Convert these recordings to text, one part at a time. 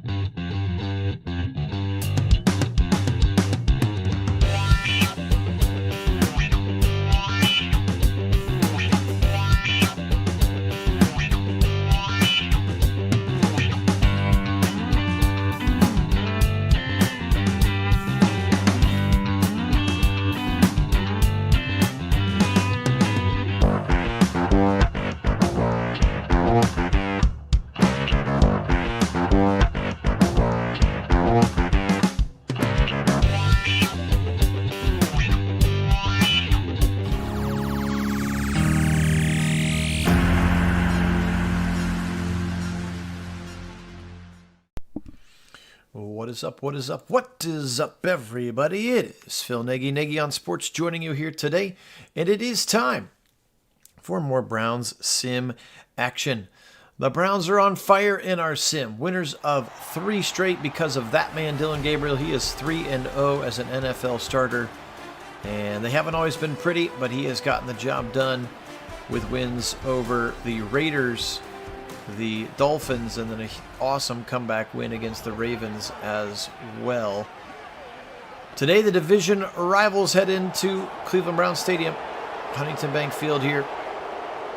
What is up, what is up, what is up, everybody? It is Phil Nagy on Sports joining you here today, and it is time for more Browns sim action. The Browns are on fire in our sim, winners of 3 straight because of that man, Dillon Gabriel. He is 3-0 as an NFL starter, and they haven't always been pretty, but he has gotten the job done with wins over the Raiders, the Dolphins, and then an awesome comeback win against the Ravens as well. Today, the division rivals head into Cleveland Browns Stadium, Huntington Bank Field here.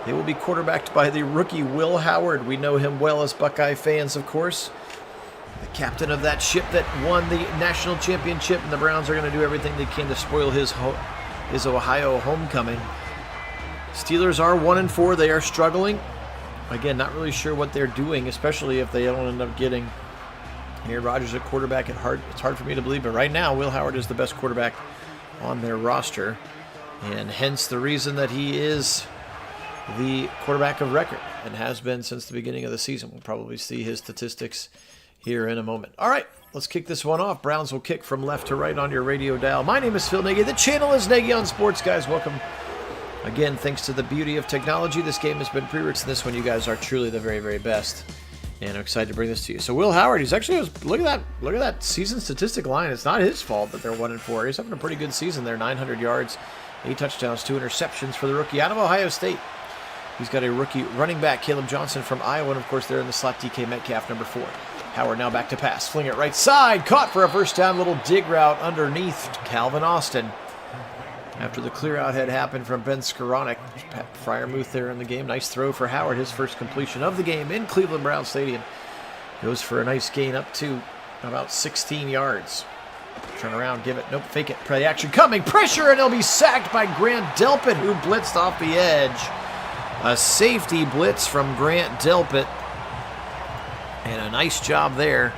They will be quarterbacked by the rookie Will Howard. We know him well as Buckeye fans, of course. The captain of that ship that won the national championship, and the Browns are going to do everything they can to spoil his Ohio homecoming. Steelers are 1-4. They are struggling. Again, not really sure what they're doing, especially if they don't end up getting Aaron Rodgers at quarterback. It's hard for me to believe, but right now, Will Howard is the best quarterback on their roster, and hence the reason that he is the quarterback of record and has been since the beginning of the season. We'll probably see his statistics here in a moment. All right, let's kick this one off. Browns will kick from left to right on your radio dial. My name is Phil Nagy. The channel is Nagy on Sports, guys. Welcome. Again, thanks to the beauty of technology, this game has been pre-written. This one, you guys are truly the very, very best, and I'm excited to bring this to you. So Will Howard, he's actually, look at that season statistic line. It's not his fault that they're 1-4. He's having a pretty good season there. 900 yards, 8 touchdowns, 2 interceptions for the rookie out of Ohio State. He's got a rookie running back, Caleb Johnson from Iowa, and of course they're in the slot, DK Metcalf, number 4. Howard now back to pass, fling it right side, caught for a first down, little dig route underneath Calvin Austin. After the clear out had happened from Ben Skoranek, Pat Freiermuth there in the game. Nice throw for Howard, his first completion of the game in Cleveland Browns Stadium. Goes for a nice gain up to about 16 yards. Turn around, give it, nope, fake it. Play action coming, pressure, and he'll be sacked by Grant Delpit, who blitzed off the edge. A safety blitz from Grant Delpit, and a nice job there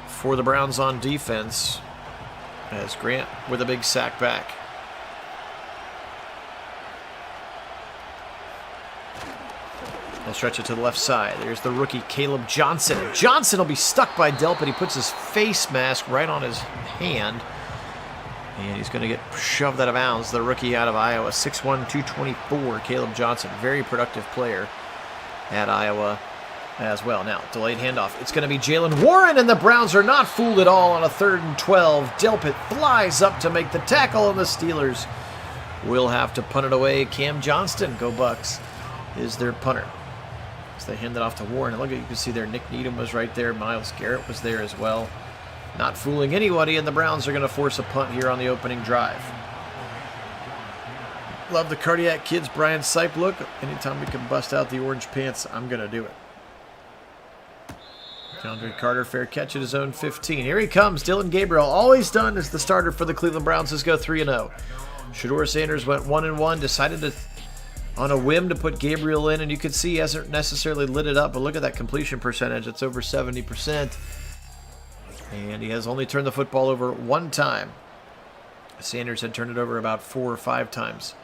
for the Browns on defense, as Grant with a big sack back. They'll stretch it to the left side. There's the rookie Caleb Johnson. Johnson will be stuck by Delpit. He puts his face mask right on his hand, and he's going to get shoved out of bounds. The rookie out of Iowa, 6'1", 224, Caleb Johnson. Very productive player at Iowa as well. Now, delayed handoff. It's going to be Jalen Warren, and the Browns are not fooled at all on a 3rd and 12. Delpit flies up to make the tackle, and the Steelers will have to punt it away. Cam Johnston, go Bucks, is their punter. So they hand it off to Warren. And look, you can see there, Nick Needham was right there. Myles Garrett was there as well. Not fooling anybody, and the Browns are going to force a punt here on the opening drive. Love the Cardiac Kids Brian Sipe look. Anytime we can bust out the orange pants, I'm going to do it. DeAndre Carter, fair catch at his own 15. Here he comes, Dillon Gabriel, always done as the starter for the Cleveland Browns. Let's go 3-0. Shedeur Sanders went 1-1, decided to, on a whim, to put Gabriel in, and you can see he hasn't necessarily lit it up, but look at that completion percentage. It's over 70%. And he has only turned the football over 1 time. Sanders had turned it over about 4 or 5 times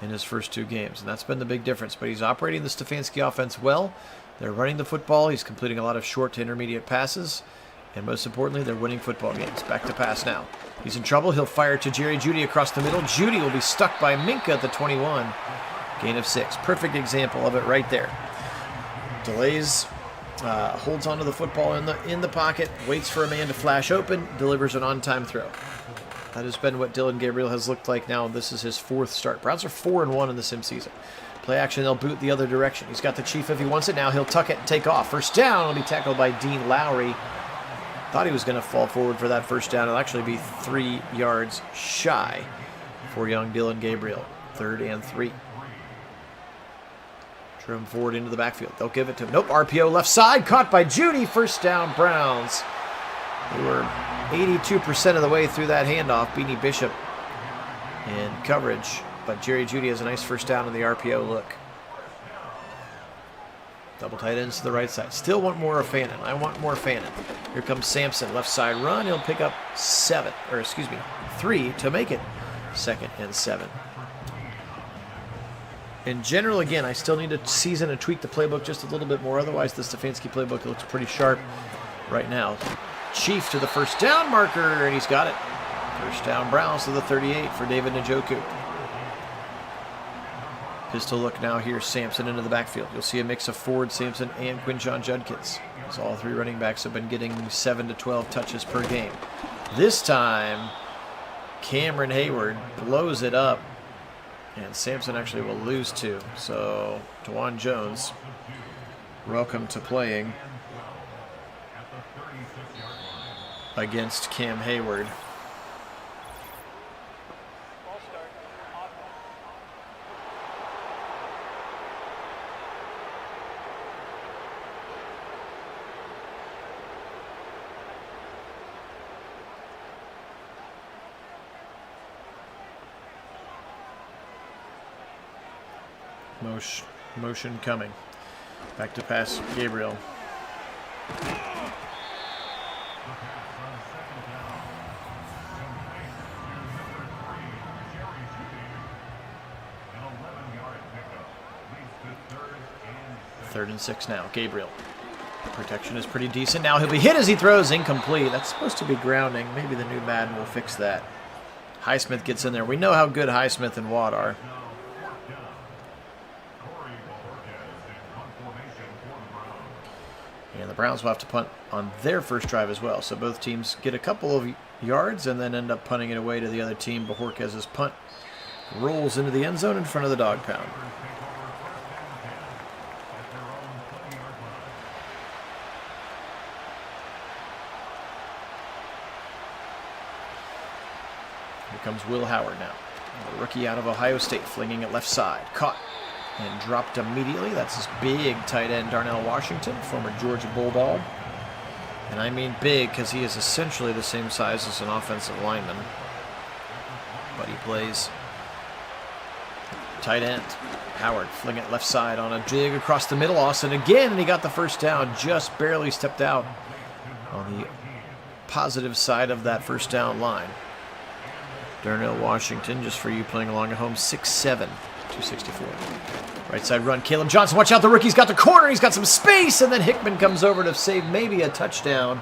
in his first 2 games, and that's been the big difference. But he's operating the Stefanski offense well. They're running the football. He's completing a lot of short to intermediate passes, and most importantly, they're winning football games. Back to pass now. He's in trouble. He'll fire to Jerry Jeudy across the middle. Jeudy will be stuck by Minka at the 21. Gain of 6. Perfect example of it right there. Delays. Holds onto the football in the pocket, waits for a man to flash open, delivers an on-time throw. That has been what Dillon Gabriel has looked like now. This is his 4th start. Browns are 4-1 in the sim season. Play action, they'll boot the other direction. He's got the Chief if he wants it. Now he'll tuck it and take off. First down will be tackled by Dean Lowry. Thought he was going to fall forward for that first down. It'll actually be 3 yards shy for young Dylan Gabriel. 3rd and 3. Trim forward into the backfield. They'll give it to him. Nope, RPO left side. Caught by Judy. First down, Browns. They were 82% of the way through that handoff. Beanie Bishop in coverage. But Jerry Judy has a nice first down in the RPO look. Double tight ends to the right side. Still want more of Fannin. I want more Fannin. Here comes Sampson. Left side run. He'll pick up 3 to make it 2nd and 7. In general, again, I still need to season and tweak the playbook just a little bit more. Otherwise, the Stefanski playbook looks pretty sharp right now. Chief to the first down marker, and he's got it. First down, Browns to the 38 for David Njoku. Pistol look now here, Sampson into the backfield. You'll see a mix of Ford, Sampson, and Quinshon Judkins. So all 3 running backs have been getting 7 to 12 touches per game. This time, Cameron Hayward blows it up, and Sampson actually will lose 2. So, DeJuan Jones, welcome to playing against Cam Hayward. Motion coming. Back to pass, Gabriel. Third and 6 now. Gabriel. Protection is pretty decent. Now he'll be hit as he throws. Incomplete. That's supposed to be grounding. Maybe the new Madden will fix that. Highsmith gets in there. We know how good Highsmith and Watt are. And the Browns will have to punt on their first drive as well. So both teams get a couple of yards and then end up punting it away to the other team. Bajorquez's punt rolls into the end zone in front of the dog pound. Here comes Will Howard now. The rookie out of Ohio State, flinging it left side. Caught and dropped immediately. That's his big tight end, Darnell Washington, former Georgia Bulldog. And I mean big because he is essentially the same size as an offensive lineman. But he plays tight end. Howard fling it left side on a dig across the middle. Austin again, and he got the first down. Just barely stepped out on the positive side of that first down line. Darnell Washington, just for you playing along at home, 6'7", 264. Right side run, Caleb Johnson. Watch out, the rookie's got the corner. He's got some space, and then Hickman comes over to save maybe a touchdown.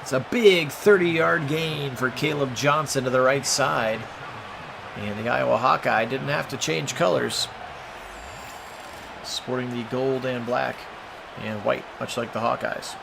It's a big 30-yard gain for Caleb Johnson to the right side. And the Iowa Hawkeye didn't have to change colors. Sporting the gold and black and white, much like the Hawkeyes.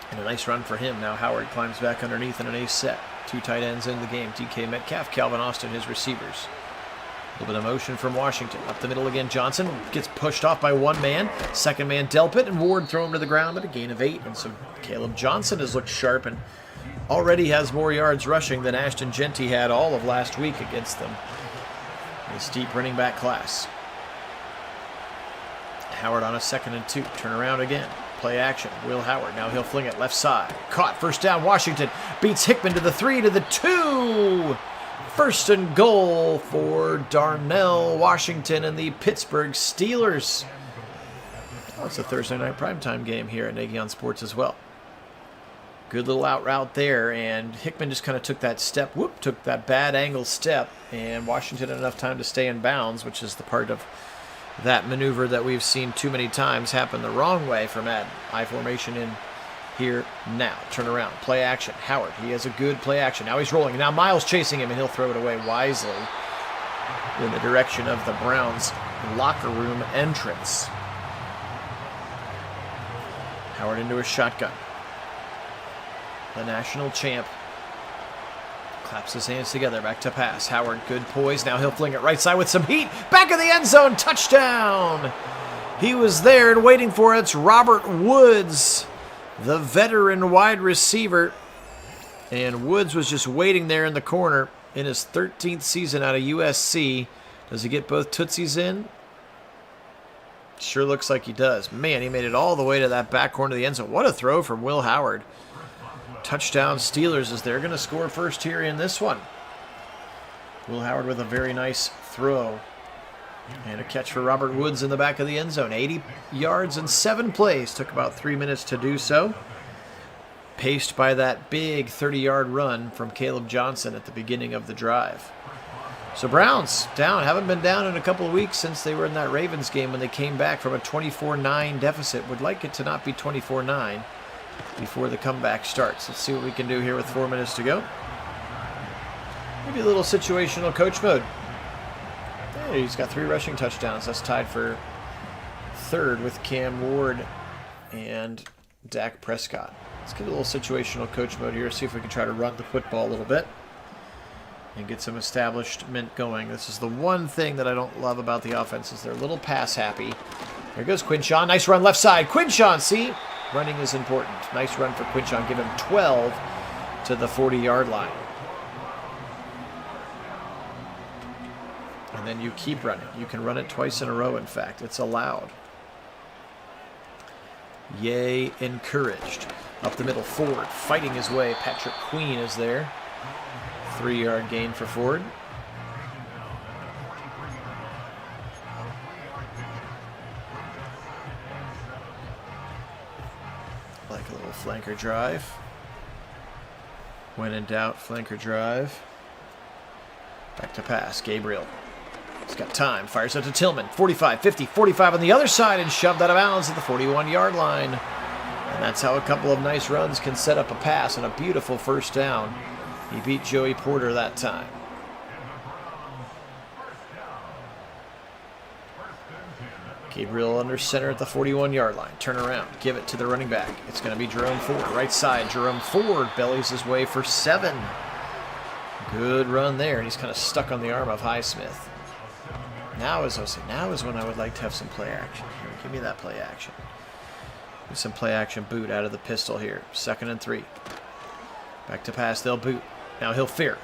And a nice run for him. Now Howard climbs back underneath in an ace set. 2 tight ends in the game. DK Metcalf, Calvin Austin, his receivers. A little bit of motion from Washington. Up the middle again, Johnson gets pushed off by one man. Second man, Delpit, and Ward throw him to the ground, but a gain of 8. And so Caleb Johnson has looked sharp and already has more yards rushing than Ashton Genty had all of last week against them. A steep running back class. Howard on a 2nd and 2. Turn around again. Play action. Will Howard. Now he'll fling it left side. Caught. First down. Washington beats Hickman to the 3 to the 2. First and goal for Darnell Washington and the Pittsburgh Steelers. Oh, it's a Thursday night primetime game here at Nagy on Sports as well. Good little out route there, and Hickman just kind of took that step, took that bad angle step, and Washington had enough time to stay in bounds, which is the part of that maneuver that we've seen too many times happen the wrong way from Madden. I formation in here now. Turn around. Play action. Howard. He has a good play action. Now he's rolling. Now Miles chasing him, and he'll throw it away wisely in the direction of the Browns' locker room entrance. Howard into a shotgun. The national champ Claps his hands together, back to pass. Howard, good poise. Now he'll fling it right side with some heat. Back of the end zone, touchdown! He was there and waiting for it. It's Robert Woods, the veteran wide receiver. And Woods was just waiting there in the corner in his 13th season out of USC. Does he get both tootsies in? Sure looks like he does. Man, he made it all the way to that back corner of the end zone. What a throw from Will Howard. Touchdown Steelers as they're going to score first here in this one. Will Howard with a very nice throw. And a catch for Robert Woods in the back of the end zone. 80 yards and 7 plays. Took about 3 minutes to do so. Paced by that big 30-yard run from Caleb Johnson at the beginning of the drive. So Browns down. Haven't been down in a couple of weeks since they were in that Ravens game when they came back from a 24-9 deficit. Would like it to not be 24-9 before the comeback starts. Let's see what we can do here with 4 minutes to go. Maybe a little situational coach mode. Hey, he's got 3 rushing touchdowns. That's tied for 3rd with Cam Ward and Dak Prescott. Let's get a little situational coach mode here. See if we can try to run the football a little bit and get some establishment going. This is the one thing that I don't love about the offense is they're a little pass happy. There goes Quinshawn. Nice run left side. Quinshawn, see? Running is important. Nice run for Quinshawn. Give him 12 to the 40-yard line. And then you keep running. You can run it twice in a row, in fact. It's allowed. Yay, encouraged. Up the middle, Ford fighting his way. Patrick Queen is there. 3-yard gain for Ford. Like a little flanker drive. When in doubt, flanker drive. Back to pass, Gabriel. He's got time, fires out to Tillman. 45, 50, 45 on the other side and shoved out of bounds at the 41-yard line. And that's how a couple of nice runs can set up a pass and a beautiful first down. He beat Joey Porter that time. Gabriel under center at the 41-yard line. Turn around, give it to the running back. It's going to be Jerome Ford, right side. Jerome Ford bellies his way for 7. Good run there, and he's kind of stuck on the arm of Highsmith. Now is when I would like to have some play action. Here, give me that play action. Get some play action boot out of the pistol here. 2nd and 3. Back to pass, they'll boot. Now he'll fire.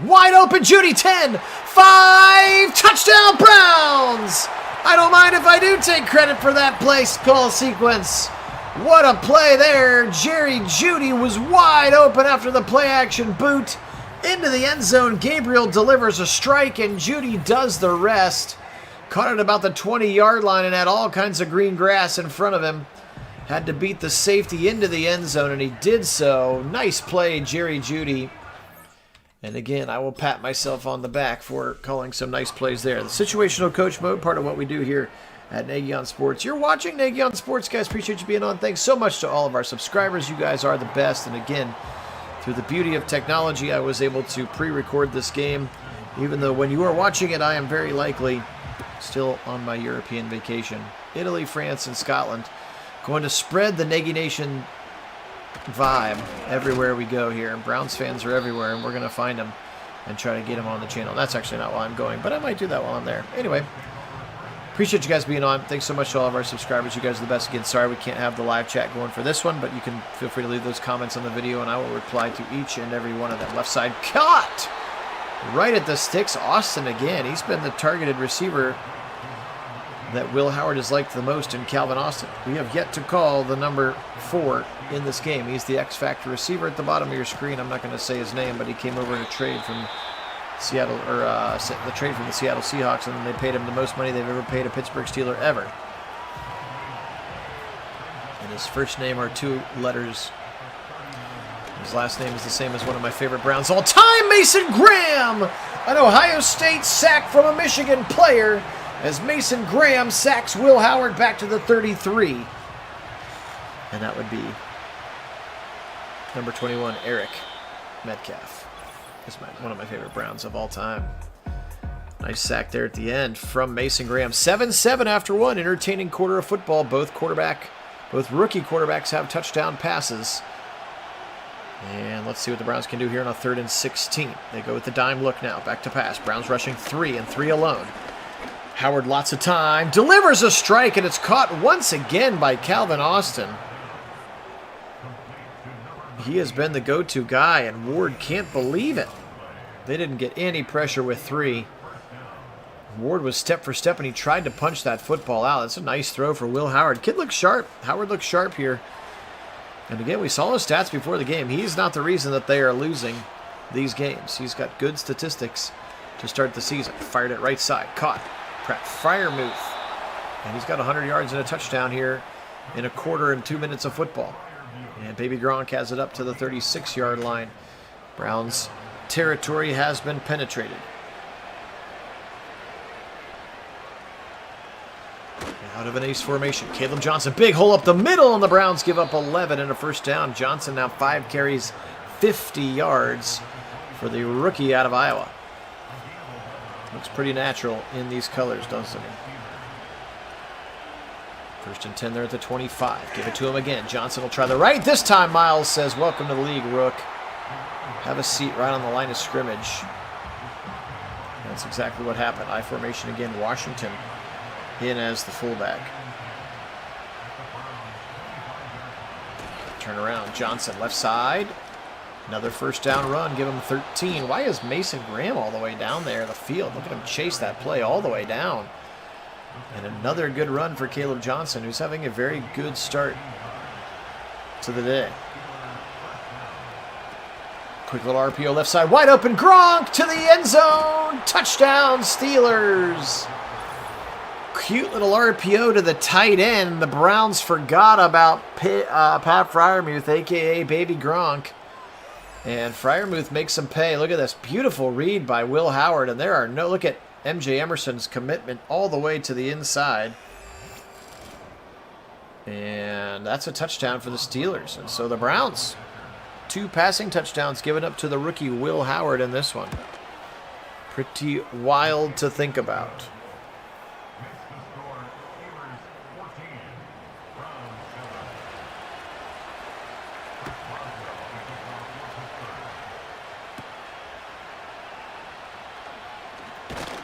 Wide open, Judy, 10, 5, touchdown Browns! I don't mind if I do take credit for that play call sequence. What a play there. Jerry Jeudy was wide open after the play action boot. Into the end zone, Gabriel delivers a strike, and Jeudy does the rest. Caught it about the 20-yard line and had all kinds of green grass in front of him. Had to beat the safety into the end zone, and he did so. Nice play, Jerry Jeudy. And again, I will pat myself on the back for calling some nice plays there. The situational coach mode, part of what we do here at Nagy on Sports. You're watching Nagy on Sports, guys. Appreciate you being on. Thanks so much to all of our subscribers. You guys are the best. And again, through the beauty of technology, I was able to pre-record this game. Even though when you are watching it, I am very likely still on my European vacation. Italy, France, and Scotland. Going to spread the Nagy Nation vibe everywhere we go here. Browns fans are everywhere, and we're going to find them and try to get them on the channel. That's actually not while I'm going, but I might do that while I'm there. Anyway, appreciate you guys being on. Thanks so much to all of our subscribers. You guys are the best. Again, sorry we can't have the live chat going for this one, but you can feel free to leave those comments on the video, and I will reply to each and every one of them. Left side cut! Right at the sticks. Austin again. He's been the targeted receiver that Will Howard has liked the most in Calvin Austin. We have yet to call the number 4 in this game. He's the X-Factor receiver at the bottom of your screen. I'm not going to say his name, but he came over in a trade from Seattle, or the trade from the Seattle Seahawks, and they paid him the most money they've ever paid a Pittsburgh Steeler ever. And his first name are 2 letters. His last name is the same as one of my favorite Browns all time, Mason Graham! An Ohio State sack from a Michigan player, as Mason Graham sacks Will Howard back to the 33. And that would be number 21, Eric Metcalf. Is one of my favorite Browns of all time. Nice sack there at the end from Mason Graham. 7-7 after 1. Entertaining quarter of football. Both rookie quarterbacks have touchdown passes. And let's see what the Browns can do here on a 3rd and 16. They go with the dime look now. Back to pass. Browns rushing 3 and 3 alone. Howard, lots of time. Delivers a strike, and it's caught once again by Calvin Austin. He has been the go-to guy, and Ward can't believe it. They didn't get any pressure with 3. Ward was step for step, and he tried to punch that football out. That's a nice throw for Will Howard. Kid looks sharp. Howard looks sharp here. And again, we saw his stats before the game. He's not the reason that they are losing these games. He's got good statistics to start the season. Fired it right side. Caught. Pratt Freiermuth. And he's got 100 yards and a touchdown here in a quarter and 2 minutes of football. And Baby Gronk has it up to the 36-yard line. Browns' territory has been penetrated. Out of an ace formation, Caleb Johnson, big hole up the middle, and the Browns give up 11 and a first down. Johnson now 5 carries, 50 yards for the rookie out of Iowa. Looks pretty natural in these colors, doesn't he? 1st and 10 there at the 25. Give it to him again. Johnson will try the right. This time Miles says, welcome to the league, Rook. Have a seat right on the line of scrimmage. That's exactly what happened. I formation again, Washington in as the fullback. Turn around. Johnson, left side. Another first down run. Give him 13. Why is Mason Graham all the way down there the field? Look at him chase that play all the way down. And another good run for Caleb Johnson, who's having a very good start to the day. Quick little RPO left side. Wide open. Gronk to the end zone. Touchdown, Steelers. Cute little RPO to the tight end. The Browns forgot about Pat Freiermuth, a.k.a. Baby Gronk. And Freiermuth makes some pay. Look at this beautiful read by Will Howard. And there are no, look at MJ Emerson's commitment all the way to the inside. And that's a touchdown for the Steelers. And so the Browns, 2 passing touchdowns given up to the rookie Will Howard in this one. Pretty wild to think about.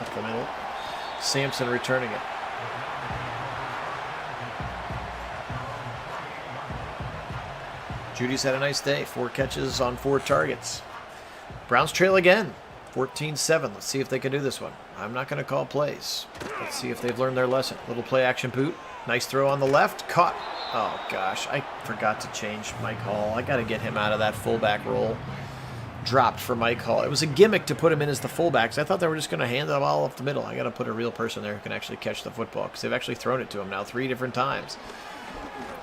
Up the middle. Sampson returning it. Judy's had a nice day. 4 catches on 4 targets. Browns trail again. 14-7. Let's see if they can do this one. I'm not going to call plays. Let's see if they've learned their lesson. Little play action boot. Nice throw on the left. Caught. Oh, gosh. I forgot to change Mike Hall. I got to get him out of that fullback role. Dropped for Mike Hall. It was a gimmick to put him in as the fullback, because I thought they were just going to hand the ball up the middle. I got to put a real person there who can actually catch the football, because they've actually thrown it to him now 3 different times.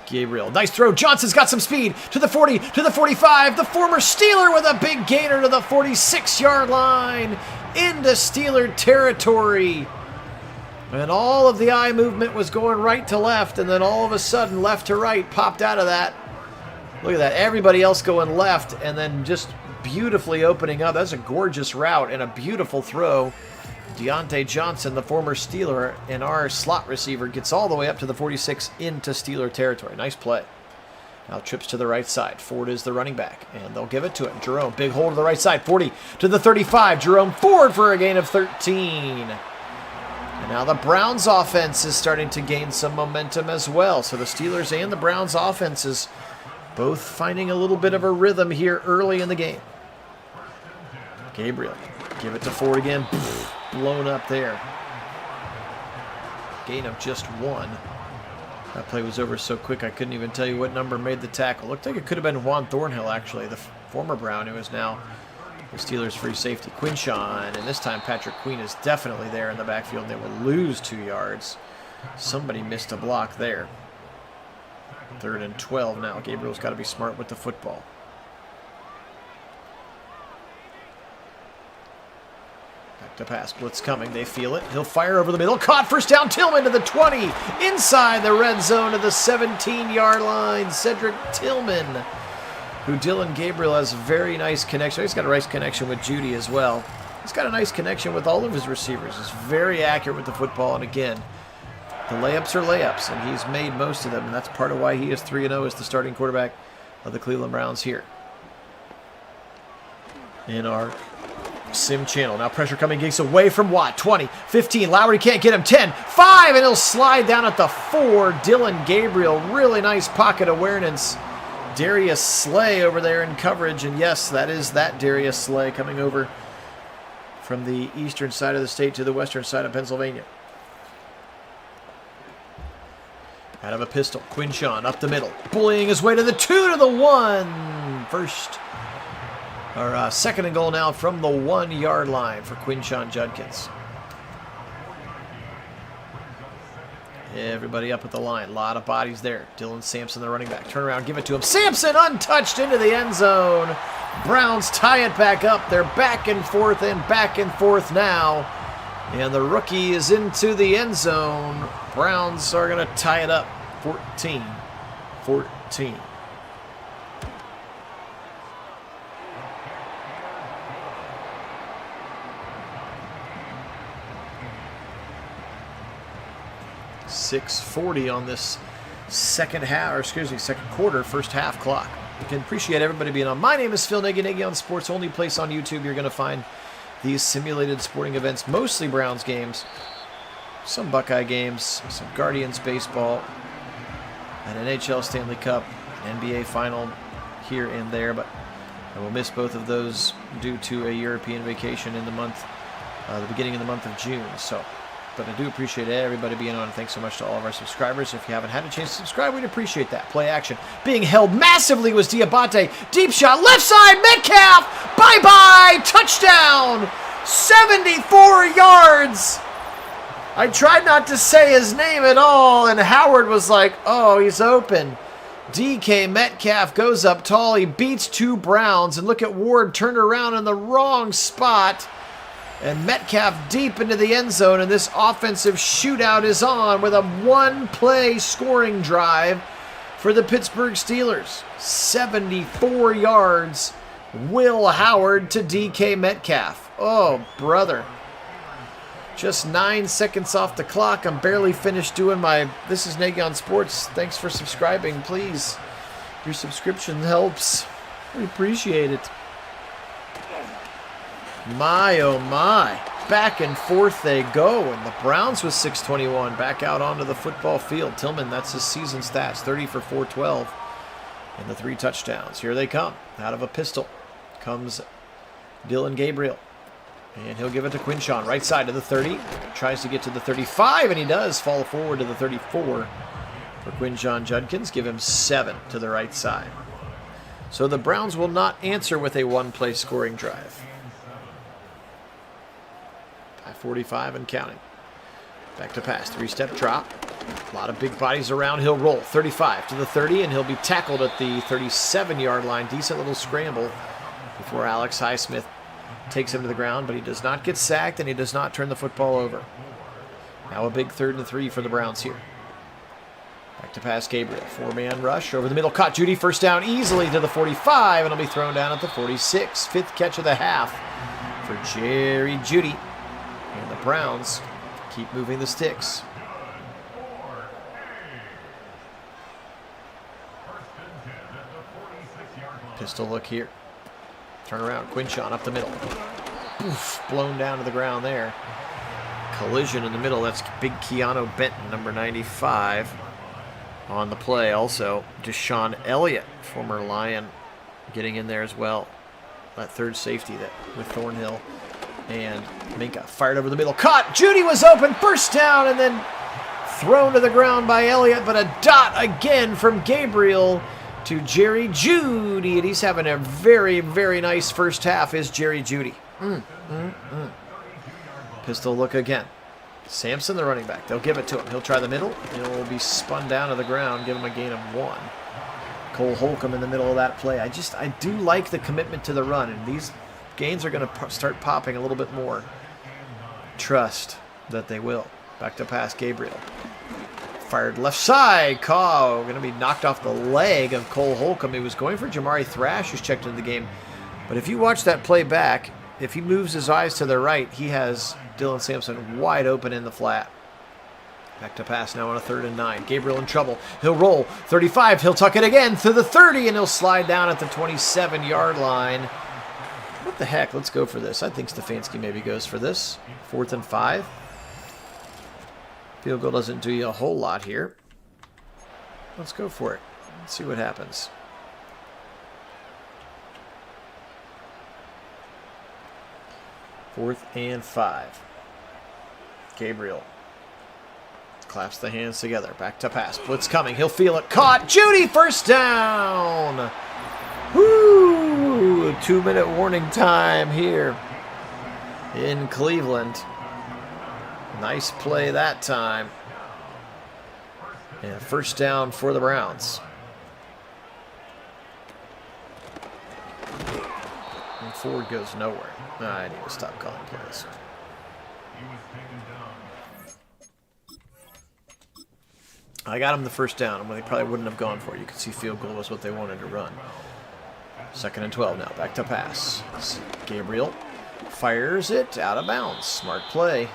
Gabriel, nice throw. Johnson's got some speed to the 40, to the 45. The former Steeler with a big gainer to the 46-yard line into Steeler territory. And all of the eye movement was going right to left, and then all of a sudden left to right popped out of that. Look at that. Everybody else going left, and then just beautifully opening up. That's a gorgeous route and a beautiful throw. Deontay Johnson, the former Steeler, and our slot receiver, gets all the way up to the 46 into Steeler territory. Nice play. Now trips to the right side. Ford is the running back, and they'll give it to him. Jerome, big hole to the right side. 40 to the 35. Jerome Ford for a gain of 13. And now the Browns offense is starting to gain some momentum as well. So the Steelers and the Browns offenses both finding a little bit of a rhythm here early in the game. Gabriel, give it to Ford again. Blown up there. Gain of just 1. That play was over so quick I couldn't even tell you what number made the tackle. Looked like it could have been Juan Thornhill, actually, the former Brown, who is now the Steelers' free safety. Quinshon, and this time Patrick Queen is definitely there in the backfield. They will lose 2 yards. Somebody missed a block there. 3rd and 12 now. Gabriel's got to be smart with the football. To pass. Blitz coming. They feel it. He'll fire over the middle. Caught. First down. Tillman to the 20. Inside the red zone to the 17-yard line. Cedric Tillman, who Dylan Gabriel has a very nice connection. He's got a nice connection with Judy as well. He's got a nice connection with all of his receivers. He's very accurate with the football. And again, the layups are layups, and he's made most of them. And that's part of why he is 3-0 as the starting quarterback of the Cleveland Browns here. in our sim channel. Now pressure coming, Giggs away from Watt. 20, 15, Lowry can't get him. 10, 5, and he'll slide down at the 4. Dylan Gabriel, really nice pocket awareness. Darius Slay over there in coverage, and yes, that is that Darius Slay coming over from the eastern side of the state to the western side of Pennsylvania. Out of a pistol, Quinshawn up the middle, bullying his way to the 2 to the 1. Second and goal now from the 1-yard line for Quinshawn Judkins. Everybody up at the line. A lot of bodies there. Dylan Sampson, the running back. Turn around, give it to him. Sampson untouched into the end zone. Browns tie it back up. They're back and forth now. And the rookie is into the end zone. Browns are going to tie it up 14-14. .640 on this second quarter, first half clock. You can appreciate everybody being on. My name is Phil Nagy, Nagy on Sports, only place on YouTube you're going to find these simulated sporting events, mostly Browns games, some Buckeye games, some Guardians baseball, an NHL Stanley Cup, NBA final here and there, but I will miss both of those due to a European vacation in the month, the beginning of the month of June. But I do appreciate everybody being on. Thanks so much to all of our subscribers. If you haven't had a chance to subscribe, we'd appreciate that. Play action. Being held massively was Diabate. Deep shot, left side, Metcalf. Bye-bye, touchdown. 74 yards. I tried not to say his name at all, and Howard was like, oh, he's open. DK Metcalf goes up tall. He beats 2 Browns, and look at Ward turned around in the wrong spot. And Metcalf deep into the end zone, and this offensive shootout is on with a 1-play scoring drive for the Pittsburgh Steelers. 74 yards, Will Howard to DK Metcalf. Oh, brother. Just 9 seconds off the clock. I'm barely finished doing my This is Nagy on Sports. Thanks for subscribing, please. Your subscription helps. We appreciate it. My, oh my. Back and forth they go, and the Browns with 6:21 back out onto the football field. Tillman, that's his season stats, 30 for 412 and the 3 touchdowns. Here they come. Out of a pistol comes Dylan Gabriel, and he'll give it to Quinshawn, right side to the 30. Tries to get to the 35, and he does fall forward to the 34 for Quinshawn Judkins. Give him 7 to the right side. So the Browns will not answer with a 1-play scoring drive. 45 and counting. Back to pass. 3-step drop. A lot of big bodies around. He'll roll. 35 to the 30, and he'll be tackled at the 37-yard line. Decent little scramble before Alex Highsmith takes him to the ground, but he does not get sacked, and he does not turn the football over. Now a big 3rd and 3 for the Browns here. Back to pass Gabriel. 4-man rush over the middle. Caught Judy. First down easily to the 45, and it'll be thrown down at the 46. 5th catch of the half for Jerry Jeudy. And the Browns keep moving the sticks. Pistol look here. Turn around. Quinshawn up the middle. Oof, blown down to the ground there. Collision in the middle. That's big Keanu Benton, number 95. On the play also. Deshaun Elliott, former Lion, getting in there as well. That 3rd safety that with Thornhill. And Minka fired over the middle. Caught! Judy was open. First down, and then thrown to the ground by Elliott. But a dot again from Gabriel to Jerry Jeudy. And he's having a very, very nice first half, is Jerry Jeudy. Pistol look again. Sampson, the running back. They'll give it to him. He'll try the middle. He'll be spun down to the ground. Give him a gain of 1. Cole Holcomb in the middle of that play. I do like the commitment to the run. And these gains are going to start popping a little bit more. Trust that they will. Back to pass, Gabriel. Fired left side. Caw, going to be knocked off the leg of Cole Holcomb. He was going for Jamari Thrash, who's checked into the game. But if you watch that play back, if he moves his eyes to the right, he has Dylan Sampson wide open in the flat. Back to pass now on a 3rd and 9. Gabriel in trouble. He'll roll. 35. He'll tuck it again to the 30, and he'll slide down at the 27-yard line. what the heck? Let's go for this. I think Stefanski maybe goes for this. 4th and 5. Field goal doesn't do you a whole lot here. Let's go for it. Let's see what happens. Fourth and 5. Gabriel claps the hands together. Back to pass. Blitz coming. He'll feel it. Caught. Judy, first down. Woo! 2-minute warning time here in Cleveland. Nice play that time. And first down for the Browns. And Ford goes nowhere. I need to stop calling plays. I got him the first down, and they probably wouldn't have gone for it. You could see field goal was what they wanted to run. 2nd and 12 now. Back to pass. Gabriel fires it out of bounds. Smart play.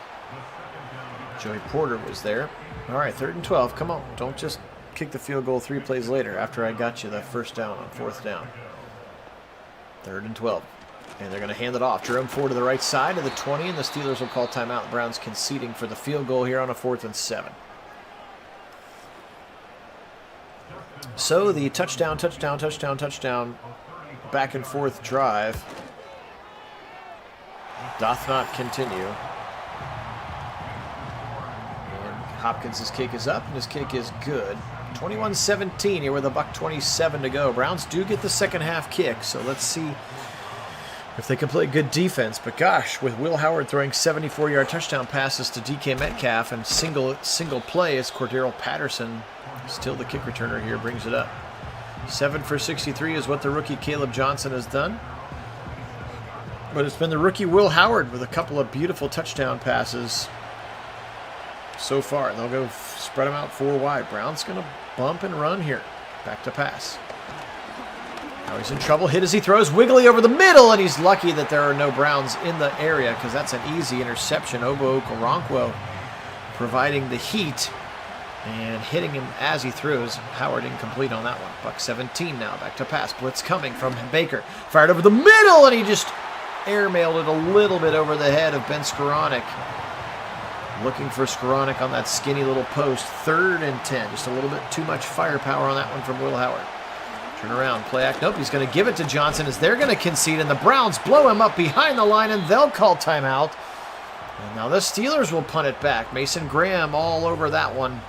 Joey Porter was there. All right, 3rd and 12. Come on. Don't just kick the field goal 3 plays later after I got you that first down on 4th down. 3rd and 12. And they're going to hand it off. Jerome Ford to the right side of the 20, and the Steelers will call timeout. Browns conceding for the field goal here on a 4th and 7. So the touchdown, back and forth drive doth not continue. And Hopkins' kick is up, and his kick is good. 21-17 here with a $1:27 to go. Browns do get the second half kick, so let's see if they can play good defense. But gosh, with Will Howard throwing 74-yard touchdown passes to DK Metcalf and single play as Cordero Patterson, still the kick returner here, brings it up. 7 for 63 is what the rookie Caleb Johnson has done. But it's been the rookie Will Howard with a couple of beautiful touchdown passes so far. They'll go spread them out 4 wide. Brown's going to bump and run here. Back to pass. Now he's in trouble. Hit as he throws. Wiggly over the middle, and he's lucky that there are no Browns in the area because that's an easy interception. Obo Okoronkwo providing the heat and hitting him as he throws. Howard incomplete on that one. $1:17 now. Back to pass. Blitz coming from Baker. Fired over the middle, and he just airmailed it a little bit over the head of Ben Skoranek. Looking for Skoranek on that skinny little post. 3rd and 10. Just a little bit too much firepower on that one from Will Howard. Turn around, play act. Nope, he's going to give it to Johnson as they're going to concede, and the Browns blow him up behind the line, and they'll call timeout. And now the Steelers will punt it back. Mason Graham all over that one.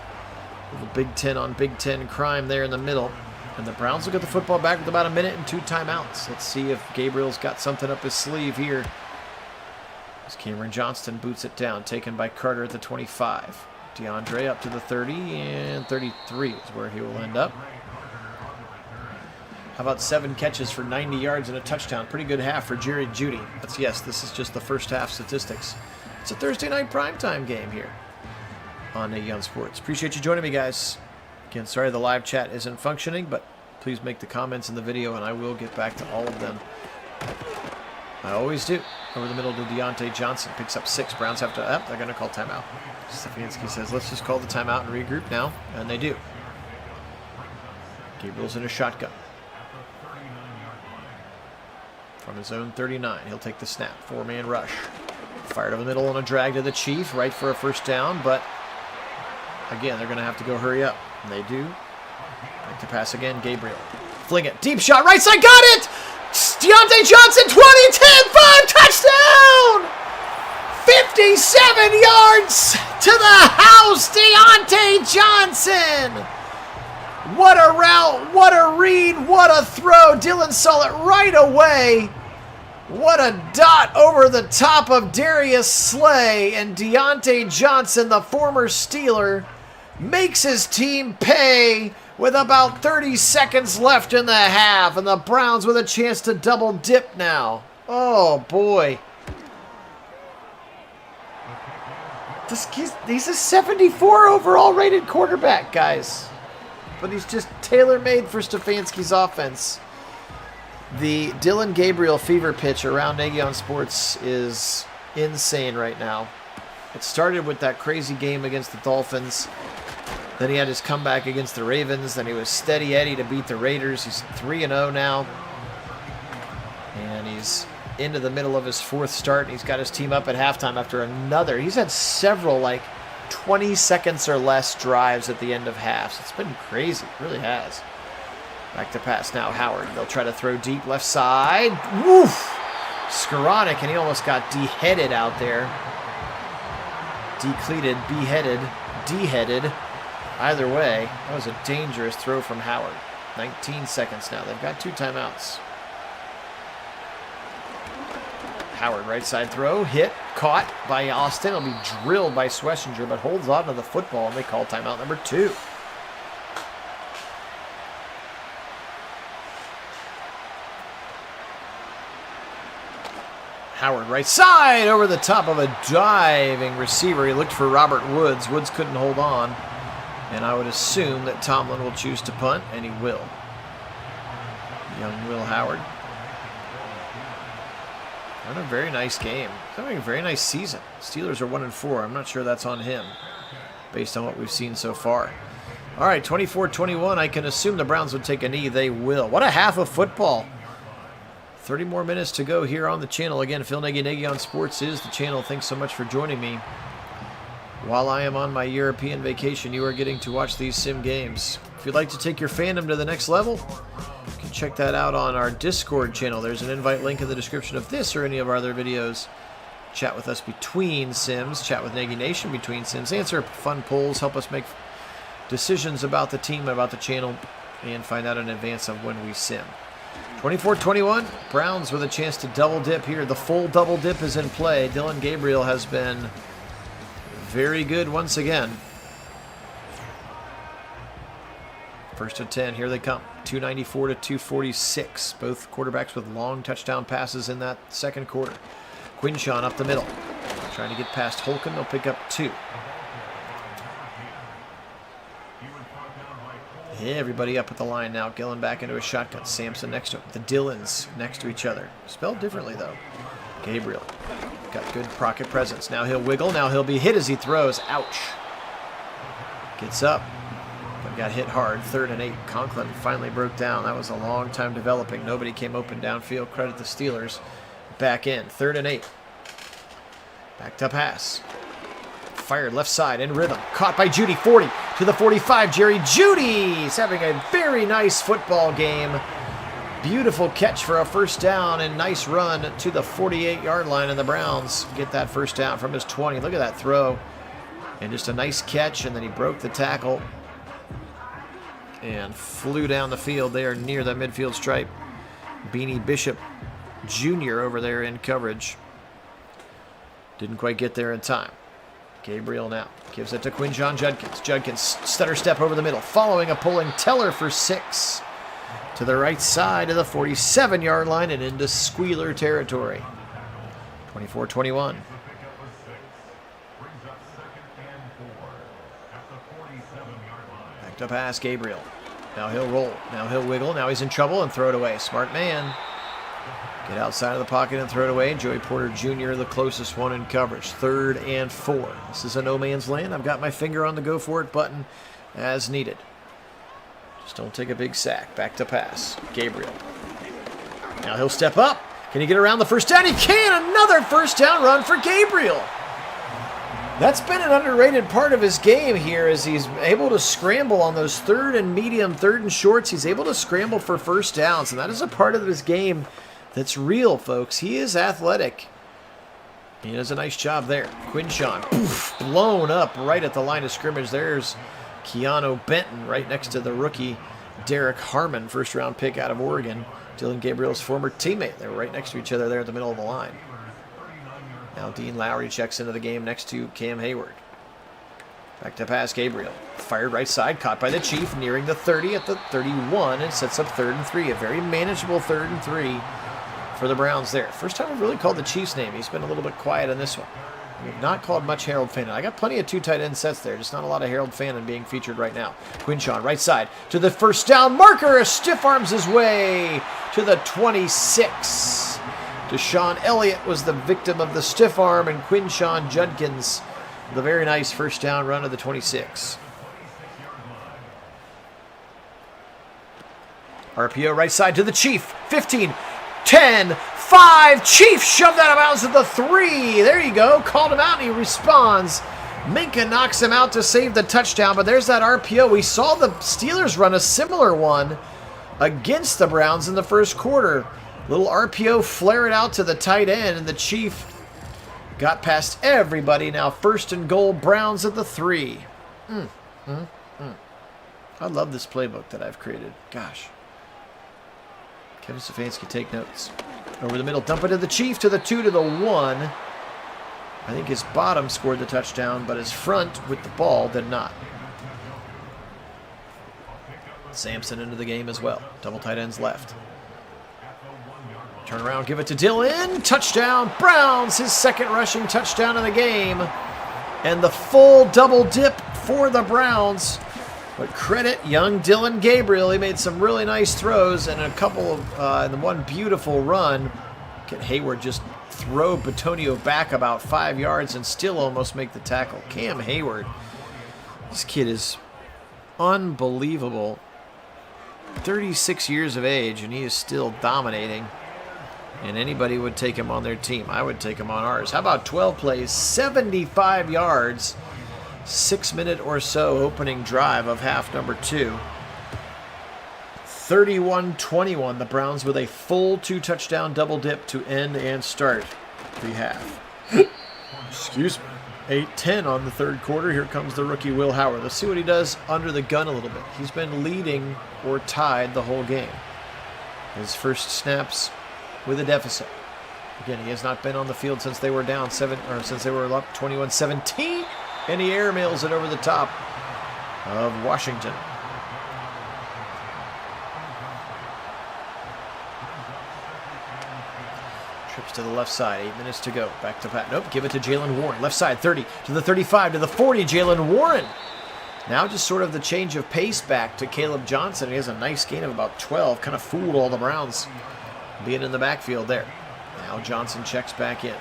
Little Big Ten on Big Ten crime there in the middle. And the Browns will get the football back with about 1 minute and 2 timeouts. Let's see if Gabriel's got something up his sleeve here. As Cameron Johnston boots it down, taken by Carter at the 25. DeAndre up to the 30, and 33 is where he will end up. How about 7 catches for 90 yards and a touchdown? Pretty good half for Jerry Jeudy. Yes, this is just the first half statistics. It's a Thursday night primetime game here on Naggy Sports. Appreciate you joining me, guys. Again, sorry the live chat isn't functioning, but please make the comments in the video, and I will get back to all of them. I always do. Over the middle to Deontay Johnson. Picks up 6. Browns have to... they're going to call timeout. Stefanski says, let's just call the timeout and regroup now, and they do. Gabriel's in a shotgun. From his own 39, he'll take the snap. 4-man rush. Fired over the middle on a drag to the Chief, right for a first down, but again, they're going to have to go hurry up. And they do. Back to pass again, Gabriel. Fling it. Deep shot, right side, got it! Deontay Johnson, 20, 10, 5, touchdown! 57 yards to the house, Deontay Johnson! What a route, what a read, what a throw. Dylan saw it right away. What a dot over the top of Darius Slay, and Deontay Johnson, the former Steeler, makes his team pay with about 30 seconds left in the half, and the Browns with a chance to double dip now. Oh boy. He's a 74 overall rated quarterback, guys. But he's just tailor-made for Stefanski's offense. The Dylan Gabriel fever pitch around Naggy Sports is insane right now. It started with that crazy game against the Dolphins. Then he had his comeback against the Ravens. Then he was steady Eddie to beat the Raiders. He's 3-0 now. And he's into the middle of his 4th start, and he's got his team up at halftime after another. He's had several, like, 20 seconds or less drives at the end of halves. It's been crazy. It really has. Back to pass now, Howard. They'll try to throw deep left side. Woof! Skoranek, and he almost got de-headed out there. Decleated, beheaded, de-headed. Either way, that was a dangerous throw from Howard. 19 seconds now. They've got 2 timeouts. Howard, right side throw, hit, caught by Austin. It'll be drilled by Schlesinger, but holds on to the football, and they call timeout number 2. Howard, right side, over the top of a diving receiver. He looked for Robert Woods. Woods couldn't hold on, and I would assume that Tomlin will choose to punt, and he will. Young Will Howard. Having a very nice game. Having a very nice season. Steelers are 1-4. I'm not sure that's on him, based on what we've seen so far. All right, 24-21. I can assume the Browns would take a knee. They will. What a half of football. 30 more minutes to go here on the channel. Again, Phil Nagy on Sports is the channel. Thanks so much for joining me. While I am on my European vacation, you are getting to watch these sim games. If you'd like to take your fandom to the next level, you can check that out on our Discord channel. There's an invite link in the description of this or any of our other videos. Chat with us between sims, chat with Nagy Nation between sims, answer fun polls, help us make decisions about the team, about the channel, and find out in advance of when we sim. 24-21, Browns with a chance to double dip here. The full double dip is in play. Dylan Gabriel has been very good once again. First and 10, here they come. 294 to 246. Both quarterbacks with long touchdown passes in that second quarter. Quinshawn up the middle. Trying to get past Holcomb. They'll pick up 2. Everybody up at the line now. Gillen back into a shotgun. Sampson next to him. The Dillons next to each other. Spelled differently, though. Gabriel got good pocket presence. Now he'll wiggle. Now he'll be hit as he throws. Ouch. Gets up, but got hit hard. 3rd and 8. Conklin finally broke down. That was a long time developing. Nobody came open downfield. Credit the Steelers. Back in. 3rd and 8. Back to pass. Fired left side in rhythm. Caught by Judy. 40 to the 45. Jerry Judy is having a very nice football game. Beautiful catch for a first down and nice run to the 48-yard line, and the Browns get that first down from his 20. Look at that throw. And just a nice catch, and then he broke the tackle and flew down the field there near the midfield stripe. Beanie Bishop Jr. over there in coverage. Didn't quite get there in time. Gabriel now gives it to Quinshon Judkins. Judkins stutter step over the middle, following a pulling Teller for 6. To the right side of the 47-yard line and into squealer territory. 24-21. Back to pass, Gabriel. Now he'll roll. Now he'll wiggle. Now he's in trouble and throw it away. Smart man. Get outside of the pocket and throw it away. Joey Porter Jr., the closest one in coverage. 3rd and 4. This is a no man's land. I've got my finger on the go for it button as needed. Just don't take a big sack. Back to pass. Gabriel. Now he'll step up. Can he get around the first down? He can! Another first down run for Gabriel. That's been an underrated part of his game here, as he's able to scramble on those 3rd and medium, 3rd and shorts. He's able to scramble for first downs, and that is a part of his game that's real, folks. He is athletic. He does a nice job there. Quinshawn, poof, blown up right at the line of scrimmage. There's Keanu Benton right next to the rookie Derek Harmon, first-round pick out of Oregon. Dylan Gabriel's former teammate. They were right next to each other there at the middle of the line. Now Dean Lowry checks into the game next to Cam Hayward. Back to pass, Gabriel. Fired right side, caught by the Chief, nearing the 30 at the 31, and sets up 3rd and 3. A very manageable 3rd and 3 for the Browns there. First time I've really called the Chiefs' name. He's been a little bit quiet on this one. We've not called much Harold Fannin. I got plenty of 2 tight end sets there, just not a lot of Harold Fannin being featured right now. Quinshawn, right side, to the first down marker, stiff arms his way to the 26. Deshaun Elliott was the victim of the stiff arm, and Quinshawn Judkins, the very nice first down run of the 26. RPO right side to the Chief, 15, 10, 5. Chief shoved out of bounds at the 3. There you go. Called him out and he responds. Minka knocks him out to save the touchdown, but there's that RPO. We saw the Steelers run a similar one against the Browns in the first quarter. Little RPO, flare it out to the tight end, and the Chief got past everybody. Now 1st and goal, Browns at the 3. I love this playbook that I've created. Gosh. Kevin Stefanski, take notes. Over the middle, dump it to the Chief, to the 2, to the 1. I think his bottom scored the touchdown, but his front with the ball did not. Sampson into the game as well. Double tight ends left. Turn around, give it to Dillon. Touchdown, Browns, his 2nd rushing touchdown of the game. And the full double dip for the Browns. But credit young Dillon Gabriel. He made some really nice throws and a couple of, and one beautiful run. Kit Hayward just throw Batonio back about 5 yards and still almost make the tackle. Cam Hayward, this kid is unbelievable. 36 years of age and he is still dominating. And anybody would take him on their team. I would take him on ours. How about 12 plays, 75 yards, 6-minute or so opening drive of half number 2. 31-21, the Browns with a full 2-touchdown double dip to end and start the half. Excuse me. 8-10 on the 3rd quarter. Here comes the rookie Will Howard. Let's see what he does under the gun a little bit. He's been leading or tied the whole game. His first snaps with a deficit. Again, he has not been on the field since they were down since they were up 21-17, and he airmails it over the top of Washington. Trips to the left side, 8 minutes to go. Back to Pat. Nope, give it to Jalen Warren. Left side, 30 to the 35 to the 40. Jalen Warren. Now just sort of the change of pace back to Caleb Johnson. He has a nice gain of about 12. Kind of fooled all the Browns being in the backfield there. Now Johnson checks back in.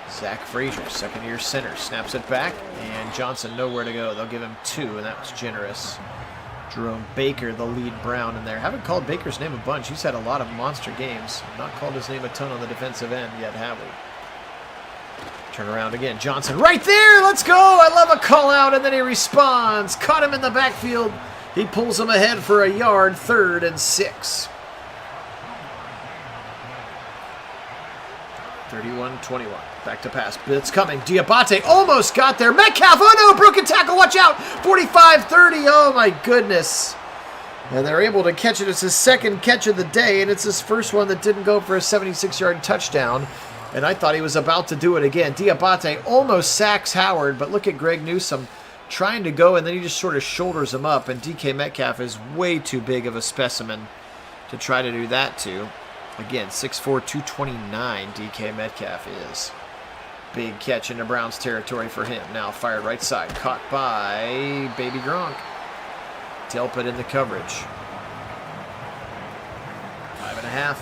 Zach Frazier, 2nd-year center, snaps it back, and Johnson nowhere to go. They'll give him 2, and that was generous. Jerome Baker, the lead Brown in there. Haven't called Baker's name a bunch. He's had a lot of monster games. Not called his name a ton on the defensive end yet, have we? Turn around again. Johnson right there. Let's go. I love a call out, and then he responds. Caught him in the backfield. He pulls him ahead for a yard, 3rd and 6. 31-21. Back to pass. Blitz coming. Diabate almost got there. Metcalf. Oh no, broken tackle. Watch out. 45-30. Oh my goodness. And they're able to catch it. It's his 2nd catch of the day, and it's his first one that didn't go for a 76-yard touchdown. And I thought he was about to do it again. Diabate almost sacks Howard, but look at Greg Newsome trying to go, and then he just sort of shoulders him up, and DK Metcalf is way too big of a specimen to try to do that to. Again, 6'4", 229 DK Metcalf is. Big catch into Browns territory for him. Now fired right side. Caught by Baby Gronk. Delpit in the coverage. 5.5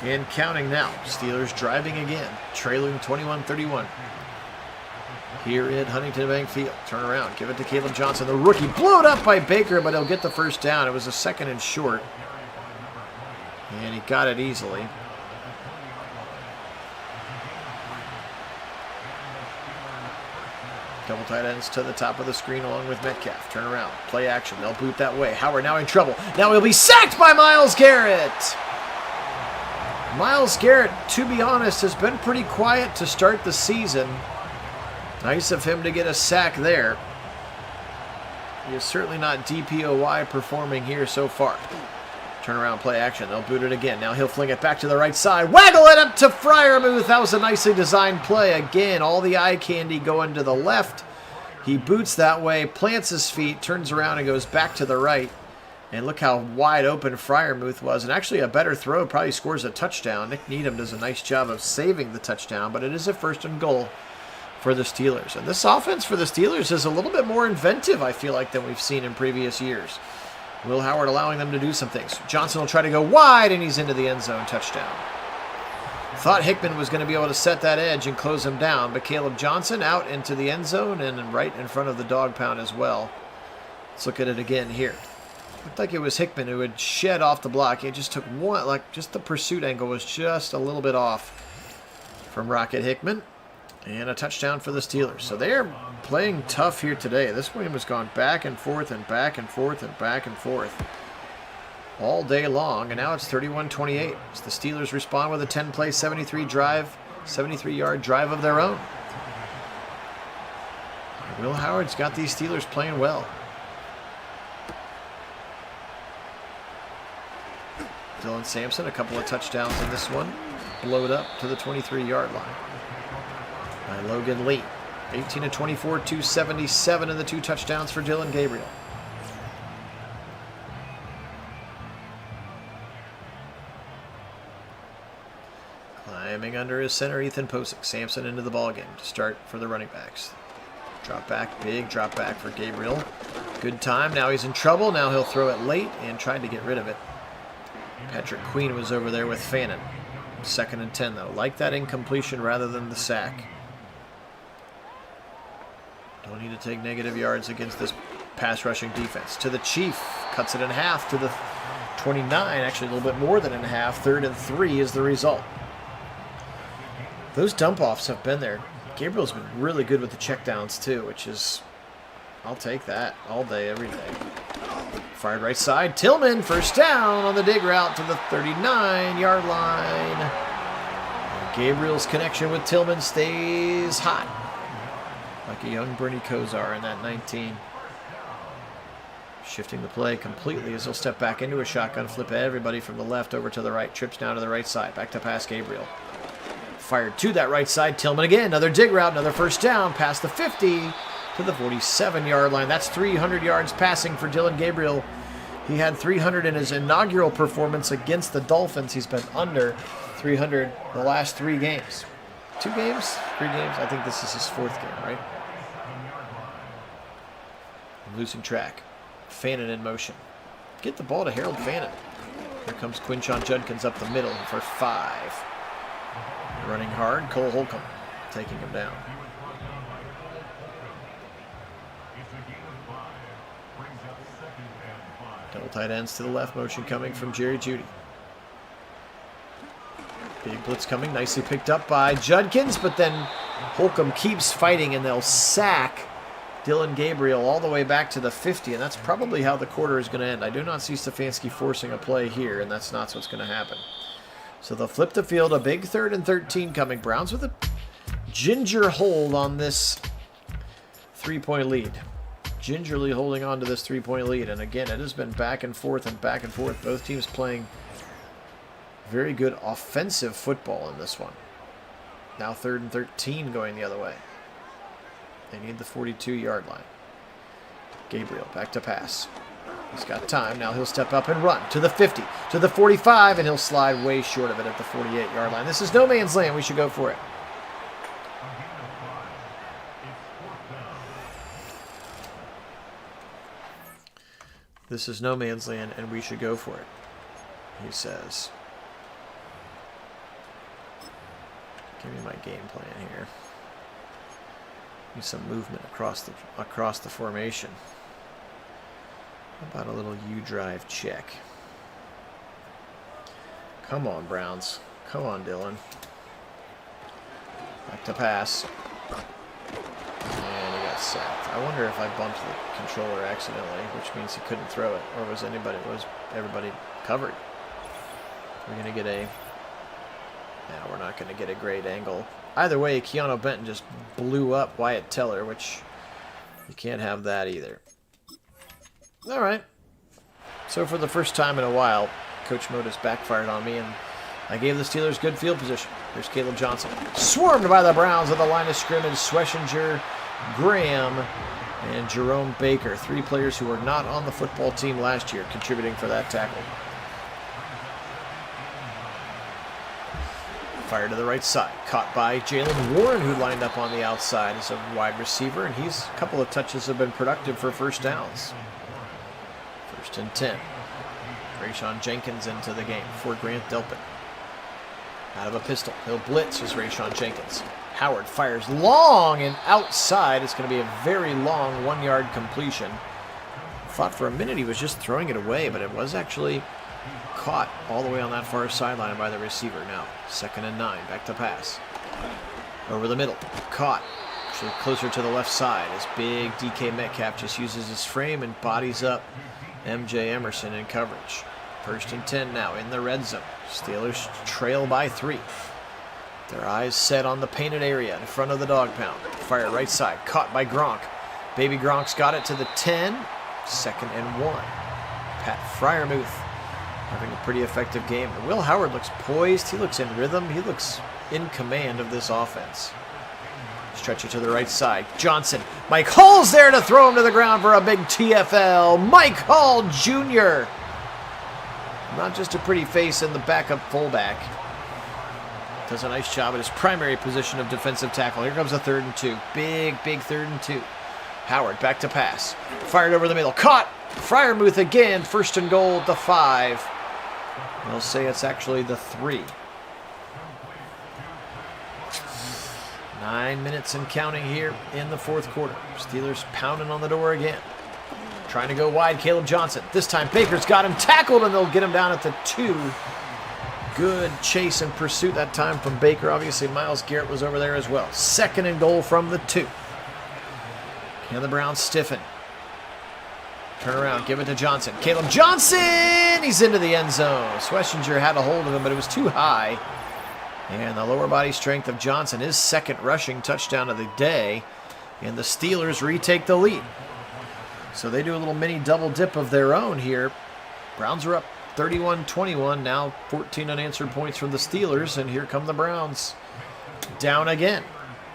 and counting now. Steelers driving again. Trailing 21-31. Here at Huntington Bank Field. Turn around. Give it to Caleb Johnson. The rookie blown up by Baker, but he'll get the first down. It was a 2nd and short. And he got it easily. Double tight ends to the top of the screen along with Metcalf. Turn around. Play action. They'll boot that way. Howard now in trouble. Now he'll be sacked by Myles Garrett. Myles Garrett, to be honest, has been pretty quiet to start the season. Nice of him to get a sack there. He is certainly not DPOY performing here so far. Turn around, play action. They'll boot it again. Now he'll fling it back to the right side. Waggle it up to Freiermuth. That was a nicely designed play. Again, all the eye candy going to the left. He boots that way, plants his feet, turns around and goes back to the right. And look how wide open Freiermuth was. And actually a better throw, probably scores a touchdown. Nick Needham does a nice job of saving the touchdown, but it is a 1st and goal for the Steelers. And this offense for the Steelers is a little bit more inventive, I feel like, than we've seen in previous years. Will Howard allowing them to do some things. Johnson will try to go wide, and he's into the end zone. Touchdown. Thought Hickman was going to be able to set that edge and close him down, but Caleb Johnson out into the end zone and right in front of the dog pound as well. Let's look at it again here. Looked like it was Hickman who had shed off the block. He just took one, like just the pursuit angle was just a little bit off from Rocket Hickman. And a touchdown for the Steelers. So they are playing tough here today. This game has gone back and forth and back and forth and back and forth all day long. And now it's 31-28. As the Steelers respond with a 10-play, 73-yard drive of their own. Will Howard's got these Steelers playing well. Dylan Sampson, a couple of touchdowns in this one. Blowed up to the 23-yard line by Logan Lee. 18-24, 277, and the 2 touchdowns for Dylan Gabriel. Climbing under his center, Ethan Posick. Sampson into the ball game to start for the running backs. Drop back, big drop back for Gabriel. Good time. Now he's in trouble. Now he'll throw it late and tried to get rid of it. Patrick Queen was over there with Fannin. 2nd and 10, though. Like that incompletion rather than the sack. Don't need to take negative yards against this pass rushing defense. To the Chief. Cuts it in half to the 29. Actually, a little bit more than in half. 3rd and 3 is the result. Those dump-offs have been there. Gabriel's been really good with the checkdowns, too, which is... I'll take that all day, every day. Fired right side. Tillman, first down on the dig route to the 39-yard line. And Gabriel's connection with Tillman stays hot. Like a young Bernie Kosar in that 19. Shifting the play completely as he'll step back into a shotgun, flip everybody from the left over to the right. Trips down to the right side. Back to pass Gabriel. Fired to that right side. Tillman again. Another dig route. Another first down. Past the 50 to the 47-yard line. That's 300 yards passing for Dylan Gabriel. He had 300 in his inaugural performance against the Dolphins. He's been under 300 the last 3 games. 2 games? 3 games? I think this is his 4th game, right? I'm losing track. Fannin in motion. Get the ball to Harold Fannin. Here comes Quinshon Judkins up the middle for 5. Running hard, Cole Holcomb taking him down. Double tight ends to the left, motion coming from Jerry Jeudy. Big blitz coming, nicely picked up by Judkins, but then Holcomb keeps fighting and they'll sack Dylan Gabriel all the way back to the 50, and that's probably how the quarter is going to end. I do not see Stefanski forcing a play here, and that's not what's going to happen. So they'll flip the field, a big 3rd and 13 coming. Browns with a ginger hold on this 3-point lead. Gingerly holding on to this 3-point lead. And again, it has been back and forth and back and forth. Both teams playing very good offensive football in this one. Now 3rd and 13 going the other way. They need the 42-yard line. Gabriel back to pass. He's got time. Now he'll step up and run to the 50, to the 45, and he'll slide way short of it at the 48-yard line. This is no man's land. We should go for it. This is no man's land, and we should go for it, he says. Give me my game plan here. Need some movement across the formation. How about a little U-drive check? Come on, Browns. Come on, Dylan. Back to pass. And he got sacked. I wonder if I bumped the controller accidentally, which means he couldn't throw it, or was everybody covered? We're gonna get a... No, we're not gonna get a great angle. Either way, Keanu Benton just blew up Wyatt Teller, which you can't have that either. All right. So for the first time in a while, Coach Moda's backfired on me, and I gave the Steelers good field position. Here's Caleb Johnson. Swarmed by the Browns at the line of scrimmage. Schwessinger, Graham, and Jerome Baker. 3 players who were not on the football team last year contributing for that tackle. Fire to the right side. Caught by Jalen Warren, who lined up on the outside as a wide receiver, and a couple of touches have been productive for first downs. 1st and 10. Rayshawn Jenkins into the game for Grant Delpit. Out of a pistol. He'll blitz as Rayshawn Jenkins. Howard fires long and outside. It's going to be a very long 1-yard completion thought for a minute he was just throwing it away, but it was actually caught all the way on that far sideline by the receiver. Now, 2nd and 9, back to pass. Over the middle, caught. Actually closer to the left side as big DK Metcalf just uses his frame and bodies up MJ Emerson in coverage. 1st and 10 now in the red zone. Steelers trail by 3. Their eyes set on the painted area in front of the dog pound. Fire right side, caught by Gronk. Baby Gronk's got it to the 10. 2nd and 1. Pat Freiermuth having a pretty effective game. Will Howard looks poised. He looks in rhythm. He looks in command of this offense. Stretch it to the right side. Johnson. Mike Hall's there to throw him to the ground for a big TFL. Mike Hall Jr. Not just a pretty face in the backup fullback. Does a nice job at his primary position of defensive tackle. Here comes a 3rd and 2. Big 3rd and 2. Howard back to pass. Fired over the middle. Caught. Freiermuth again. 1st and goal at the 5. They'll say it's actually the 3. 9 minutes and counting here in the 4th quarter. Steelers pounding on the door again. Trying to go wide, Caleb Johnson. This time Baker's got him tackled, and they'll get him down at the 2. Good chase and pursuit that time from Baker. Obviously, Myles Garrett was over there as well. 2nd and goal from the 2. Can the Browns stiffen? Turn around, give it to Johnson. Caleb Johnson! He's into the end zone. Schlesinger had a hold of him, but it was too high. And the lower body strength of Johnson, his 2nd rushing touchdown of the day. And the Steelers retake the lead. So they do a little mini double dip of their own here. Browns are up 31-21. Now 14 unanswered points from the Steelers. And here come the Browns. Down again.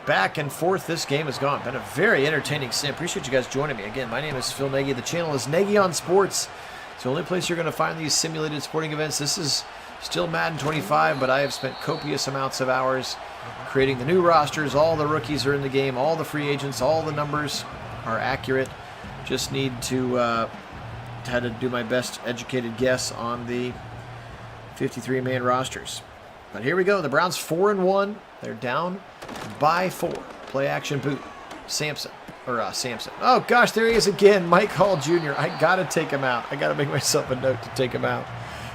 Back and forth this game has gone. Been a very entertaining sim. Appreciate you guys joining me. Again, my name is Phil Nagy. The channel is Nagy on Sports. It's the only place you're going to find these simulated sporting events. This is still Madden 25, but I have spent copious amounts of hours creating the new rosters. All the rookies are in the game. All the free agents. All the numbers are accurate. Just need to had to do my best educated guess on the 53-man rosters. But here we go. The Browns 4-1. They're down by 4. Play action boot. Sampson. Oh, gosh, there he is again. Mike Hall Jr. I got to take him out. I got to make myself a note to take him out.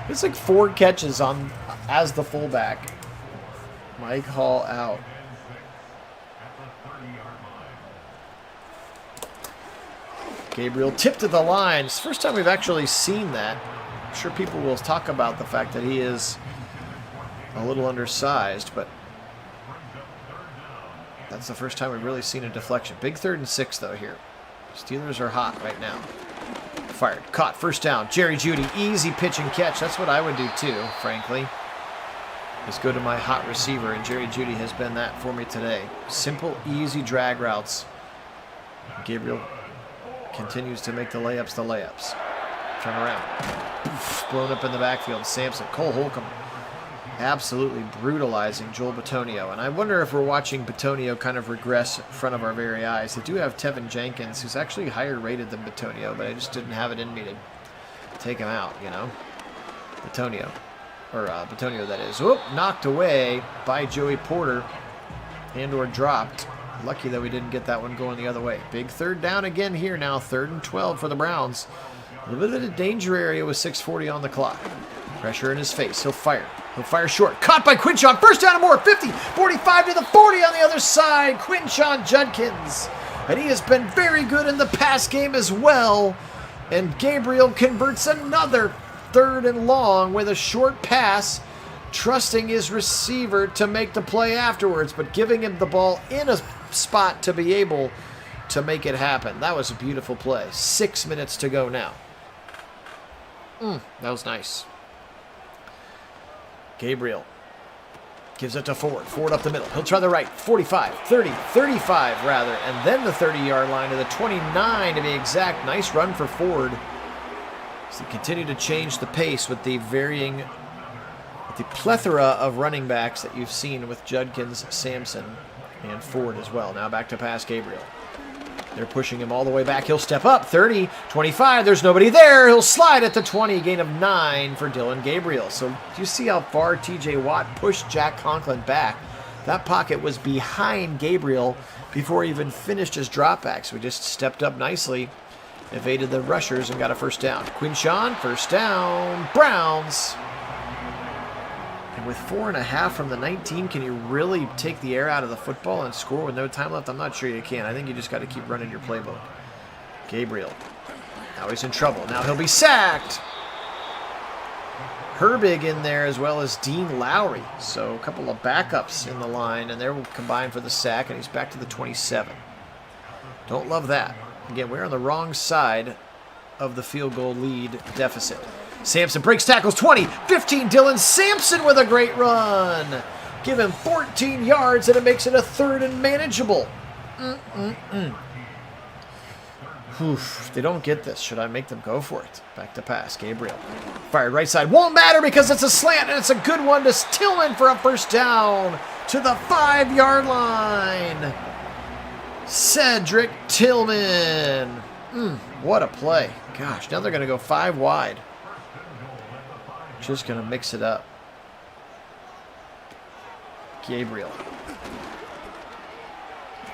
It's like 4 catches on as the fullback. Mike Hall out. Gabriel tipped to the line. It's the first time we've actually seen that. I'm sure people will talk about the fact that he is a little undersized, but that's the first time we've really seen a deflection. Big 3rd and 6, though, here. Steelers are hot right now. Fired. Caught. 1st down. Jerry Jeudy. Easy pitch and catch. That's what I would do, too, frankly. Just go to my hot receiver, and Jerry Jeudy has been that for me today. Simple, easy drag routes. Gabriel continues to make the layups the layups. Turn around. Poof, blown up in the backfield. Sampson. Cole Holcomb absolutely brutalizing Joel Bitonio. And I wonder if we're watching Bitonio kind of regress in front of our very eyes. They do have Tevin Jenkins, who's actually higher rated than Bitonio, but I just didn't have it in me to take him out, you know. Bitonio, that is. Whoop, knocked away by Joey Porter and/or dropped. Lucky that we didn't get that one going the other way. Big 3rd down again here now. 3rd and 12 for the Browns. A little bit of a danger area with 6:40 on the clock. Pressure in his face. He'll fire. He'll fire short. Caught by Quinshon. 1st down and more. 50, 45 to the 40 on the other side. Quinshon Judkins. And he has been very good in the pass game as well. And Gabriel converts another 3rd and long with a short pass, trusting his receiver to make the play afterwards, but giving him the ball in a spot to be able to make it happen. That was a beautiful play. 6 minutes to go now. That was nice. Gabriel gives it to Ford. Ford up the middle. He'll try the right. 45, 30, 35 rather, and then the 30-yard line to the 29 to be exact. Nice run for Ford. So they continue to change the pace with the plethora of running backs that you've seen with Judkins, Sampson, and Ford as well. Now back to pass Gabriel. They're pushing him all the way back. He'll step up. 30, 25. There's nobody there. He'll slide at the 20. Gain of 9 for Dylan Gabriel. So do you see how far T.J. Watt pushed Jack Conklin back? That pocket was behind Gabriel before he even finished his drop back. So he just stepped up nicely evaded the rushers and got a first down. Quinshawn, first down, Browns. And with 4.5 from the 19, can you really take the air out of the football and score with no time left? I'm not sure you can. I think you just got to keep running your playbook. Gabriel. Now he's in trouble. Now he'll be sacked. Herbig in there as well as Dean Lowry. So a couple of backups in the line, and they'll combine for the sack, and he's back to the 27. Don't love that. Again, we're on the wrong side of the field goal lead deficit. Sampson breaks tackles, 20, 15, Dylan Sampson with a great run. Give him 14 yards, and it makes it a 3rd and manageable. If they don't get this, should I make them go for it? Back to pass, Gabriel. Fired right side. Won't matter because it's a slant, and it's a good one to Tillman for a first down to the 5-yard line. Cedric Tillman. What a play. Gosh, now they're going to go 5 wide. Just going to mix it up. Gabriel.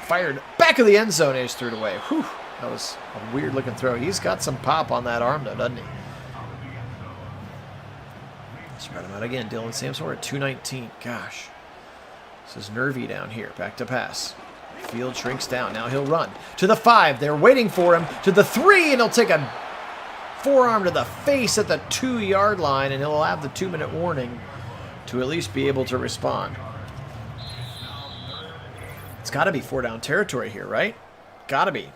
Fired back of the end zone, and he's threw it away. Whew. That was a weird-looking throw. He's got some pop on that arm, though, doesn't he? Spread him out again. Dylan Sampson, we're at 219. Gosh. This is nervy down here. Back to pass. Field shrinks down. Now he'll run. To the 5. They're waiting for him. To the 3, and he'll take a forearm to the face at the 2-yard line, and he'll have the 2-minute warning to at least be able to respond. It's got to be 4-down territory here, right? Got to be.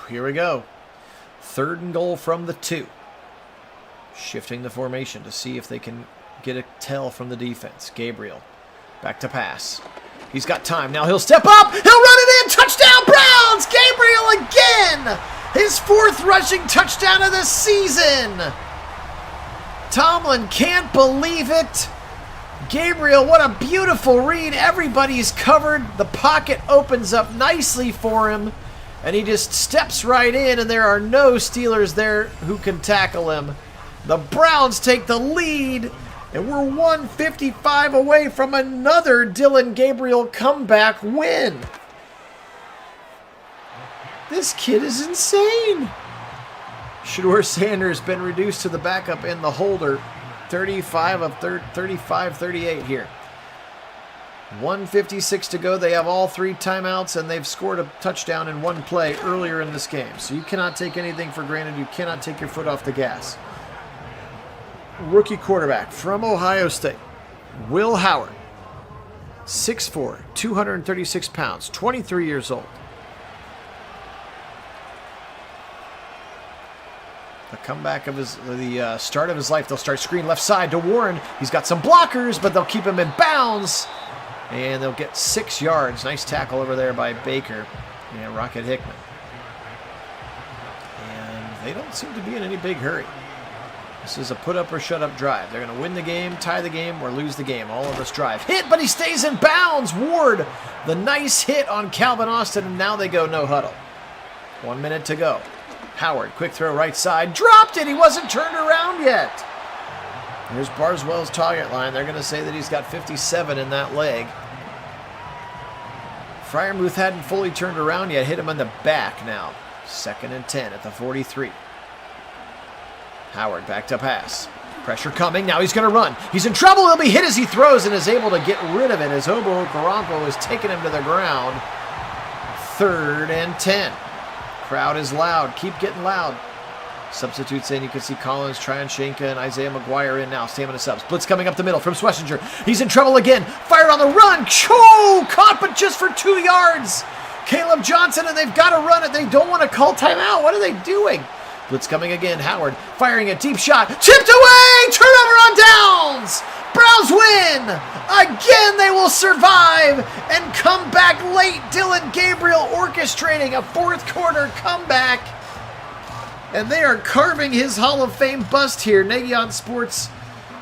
Here we go. 3rd and goal from the 2. Shifting the formation to see if they can get a tell from the defense. Gabriel. Back to pass. He's got time. Now he'll step up. He'll run it in. Touchdown, Browns! Gabriel again! His 4th rushing touchdown of the season. Tomlin can't believe it. Gabriel, what a beautiful read. Everybody's covered. The pocket opens up nicely for him. And he just steps right in, and there are no Steelers there who can tackle him. The Browns take the lead, and we're 155 away from another Dylan Gabriel comeback win. This kid is insane. Shedeur Sanders been reduced to the backup in the holder. 35-38 here. 1:56 to go. They have all 3 timeouts, and they've scored a touchdown in 1 play earlier in this game. So you cannot take anything for granted. You cannot take your foot off the gas. Rookie quarterback from Ohio State, Will Howard. 6'4", 236 pounds, 23 years old. The comeback of the start of his life. They'll start screen left side to Warren. He's got some blockers, but they'll keep him in bounds. And they'll get 6 yards. Nice tackle over there by Baker and Rocket Hickman. And they don't seem to be in any big hurry. This is a put-up-or-shut-up drive. They're going to win the game, tie the game, or lose the game. All of this drive. Hit, but he stays in bounds. Ward, the nice hit on Calvin Austin, and now they go no huddle. 1 minute to go. Howard, quick throw right side. Dropped it. He wasn't turned around yet. Here's Barswell's target line. They're going to say that he's got 57 in that leg. Freiermuth hadn't fully turned around yet. Hit him on the back now. 2nd and 10 at the 43. Howard back to pass. Pressure coming. Now he's going to run. He's in trouble. He'll be hit as he throws and is able to get rid of it as Obo Okoronkwo is taking him to the ground. 3rd and 10. Crowd is loud. Keep getting loud. Substitutes in. You can see Collins, Tryanshenka, and Isaiah McGuire in now. Stamina subs. Blitz coming up the middle from Schlesinger. He's in trouble again. Fired on the run. Caught, but just for 2 yards. Caleb Johnson, and they've got to run it. They don't want to call timeout. What are they doing? Blitz coming again. Howard firing a deep shot. Chipped away. Turnover on downs. Browns win. Again, they will survive and come back late. Dylan Gabriel orchestrating a 4th quarter comeback. And they are carving his Hall of Fame bust here. Nagy on Sports.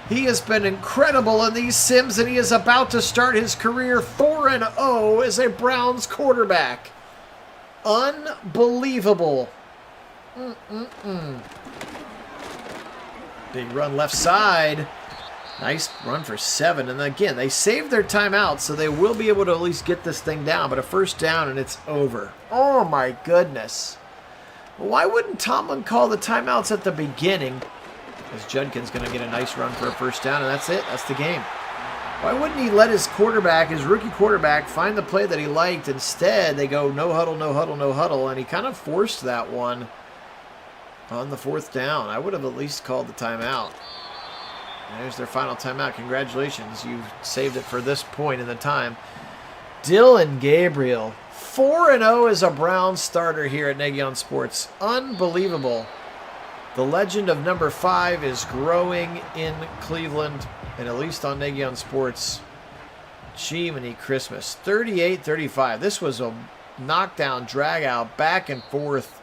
He has been incredible in these sims, and he is about to start his career 4-0 as a Browns quarterback. Unbelievable. Big run left side. Nice run for 7. And again, they saved their timeout, so they will be able to at least get this thing down. But a first down, and it's over. Oh, my goodness. Why wouldn't Tomlin call the timeouts at the beginning? As Judkin's going to get a nice run for a first down, and that's it. That's the game. Why wouldn't he let his quarterback, his rookie quarterback, find the play that he liked? Instead, they go no huddle, no huddle, no huddle, and he kind of forced that one on the fourth down. I would have at least called the timeout. There's their final timeout. Congratulations. You've saved it for this point in the time. Dillon Gabriel, 4-0 as a Browns starter here at Nagy on Sports. Unbelievable. The legend of number 5 is growing in Cleveland, and at least on Nagy on Sports. Jiminy Christmas. 38-35. This was a knockdown, drag out, back and forth.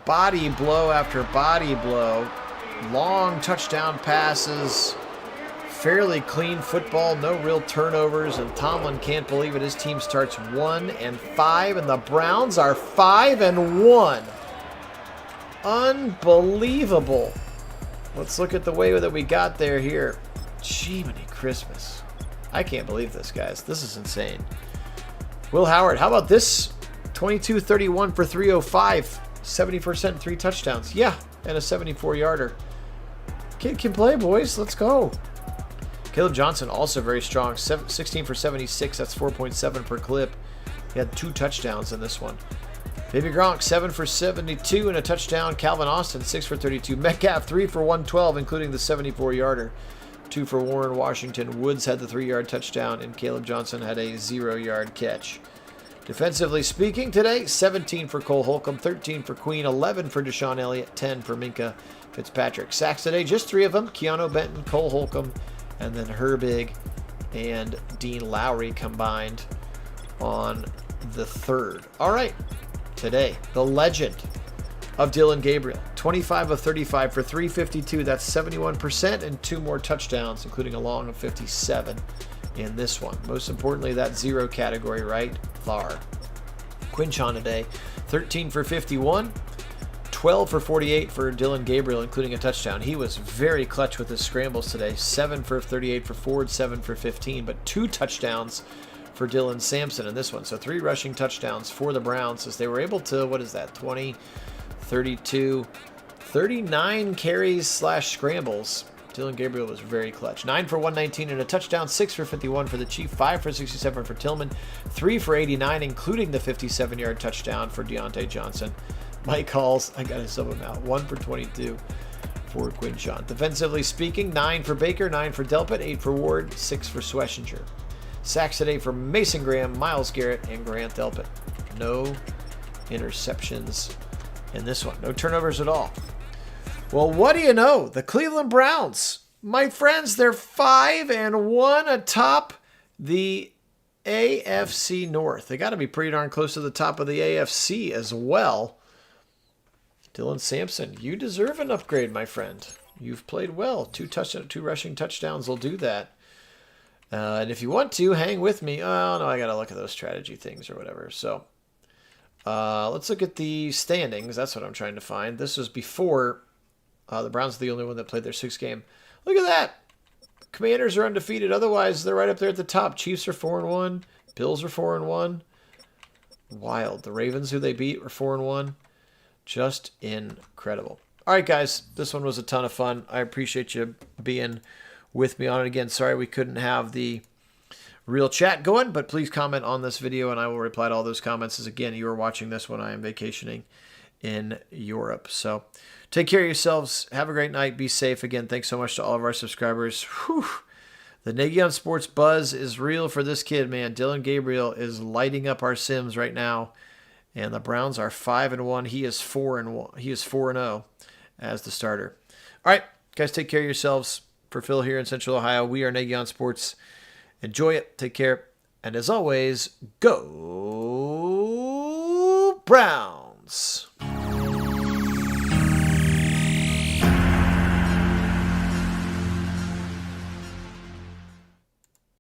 Body blow after body blow. Long touchdown passes, fairly clean football, no real turnovers, and Tomlin can't believe it. His team starts 1-5, and the Browns are 5-1. Unbelievable. Let's look at the way that we got there here. Jiminy Christmas. I can't believe this, guys. This is insane. Will Howard, how about this? 22-31 for 305, 70%, 3 touchdowns. Yeah, and a 74-yarder. Kid can play, boys. Let's go. Caleb Johnson also very strong. 16 for 76. That's 4.7 per clip. He had 2 touchdowns in this one. Baby Gronk, 7 for 72 and a touchdown. Calvin Austin, 6 for 32. Metcalf, 3 for 112, including the 74-yarder. 2 for Warren Washington. Woods had the 3-yard touchdown, and Caleb Johnson had a 0-yard catch. Defensively speaking today, 17 for Cole Holcomb, 13 for Queen, 11 for Deshaun Elliott, 10 for Minka Fitzpatrick. Sacks today, just 3 of them. Keanu Benton, Cole Holcomb, and then Herbig and Dean Lowry combined on the 3rd. All right, today, the legend of Dillon Gabriel. 25 of 35 for 352. That's 71%, and 2 more touchdowns, including a long of 57 in this one. Most importantly, that 0 category, right? Thar. Quinchon today, 13 for 51, 12 for 48 for Dillon Gabriel, including a touchdown. He was very clutch with his scrambles today. 7 for 38 for Ford, 7 for 15, but 2 touchdowns for Dylan Sampson in this one. So 3 rushing touchdowns for the Browns as they were able to, 20, 32, 39 carries / scrambles. Dillon Gabriel was very clutch. 9 for 119 and a touchdown, 6 for 51 for the Chief, 5 for 67 for Tillman, 3 for 89, including the 57-yard touchdown for Deontay Johnson. Mike Halls, I got to sub him out, 1 for 22 for Quinchon. Defensively speaking, 9 for Baker, 9 for Delpit, 8 for Ward, 6 for Schlesinger. Sacks today for Mason Graham, Myles Garrett, and Grant Delpit. No interceptions in this one. No turnovers at all. Well, what do you know? The Cleveland Browns, my friends, they're 5-1 atop the AFC North. They got to be pretty darn close to the top of the AFC as well. Dylan Sampson, you deserve an upgrade, my friend. You've played well. 2 rushing touchdowns will do that. And if you want to, hang with me. Oh, no, I got to look at those strategy things or whatever. So let's look at the standings. That's what I'm trying to find. This was before the Browns are the only one that played their 6th game. Look at that. Commanders are undefeated. Otherwise, they're right up there at the top. Chiefs are 4-1. Bills are 4-1. Wild. The Ravens, who they beat, were 4-1. Just incredible. All right, guys. This one was a ton of fun. I appreciate you being with me on it again. Sorry we couldn't have the real chat going, but please comment on this video, and I will reply to all those comments. As again, you are watching this when I am vacationing in Europe. So take care of yourselves. Have a great night. Be safe. Again, thanks so much to all of our subscribers. Whew. The Nagy on Sports buzz is real for this kid, man. Dillon Gabriel is lighting up our Sims right now, and the Browns are 5-1. He is 4-1. He is 4-0 as the starter. All right, guys, take care of yourselves. For Phil here in Central Ohio, we are Nagy on Sports. Enjoy it. Take care. And as always, go Browns!